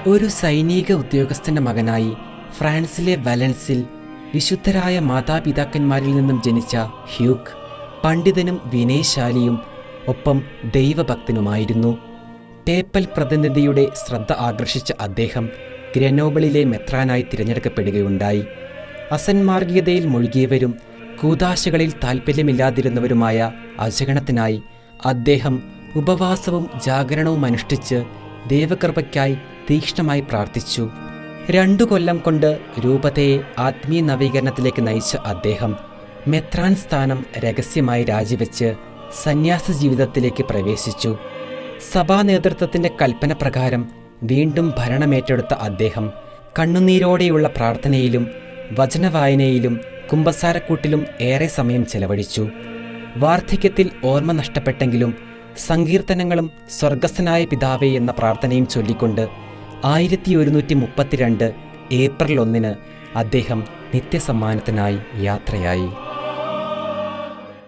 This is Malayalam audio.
ഒരു സൈനിക ഉദ്യോഗസ്ഥന്റെ മകനായി ഫ്രാൻസിലെ വലൻസിൽ വിശുദ്ധരായ മാതാപിതാക്കന്മാരിൽ നിന്നും ജനിച്ച ഹ്യൂഗ് പണ്ഡിതനും വിനയശാലിയും ഒപ്പം ദൈവഭക്തനുമായിരുന്നു. പേപ്പൽ പ്രതിനിധിയുടെ ശ്രദ്ധ ആകർഷിച്ച അദ്ദേഹം ഗ്രനോബിളിലെ മെത്രാനായി തിരഞ്ഞെടുക്കപ്പെടുകയുണ്ടായി. അസന്മാർഗീയതയിൽ മുഴുകിയവരും കൂദാശകളിൽ താൽപ്പര്യമില്ലാതിരുന്നവരുമായ അജഗണത്തിനായി അദ്ദേഹം ഉപവാസവും ജാഗരണവും അനുഷ്ഠിച്ച് ദൈവകൃപയ്ക്കായി തീക്ഷ്ണമായി പ്രാർത്ഥിച്ചു. 2 കൊല്ലം കൊണ്ട് രൂപതയെ ആത്മീയ നവീകരണത്തിലേക്ക് നയിച്ച അദ്ദേഹം മെത്രാൻ സ്ഥാനം രഹസ്യമായി രാജിവെച്ച് സന്യാസ ജീവിതത്തിലേക്ക് പ്രവേശിച്ചു. സഭാ നേതൃത്വത്തിൻ്റെ കൽപ്പന പ്രകാരം വീണ്ടും ഭരണമേറ്റെടുത്ത അദ്ദേഹം കണ്ണുനീരോടെയുള്ള പ്രാർത്ഥനയിലും വചനവായനയിലും കുമ്പസാരക്കൂട്ടിലും ഏറെ സമയം ചെലവഴിച്ചു. വാർദ്ധക്യത്തിൽ ഓർമ്മ നഷ്ടപ്പെട്ടെങ്കിലും സങ്കീർത്തനങ്ങളും സ്വർഗസ്ഥനായ പിതാവേ എന്ന പ്രാർത്ഥനയും ചൊല്ലിക്കൊണ്ട് 1132 ഏപ്രിൽ 1 അദ്ദേഹം നിത്യസമ്മാനത്തിനായി യാത്രയായി.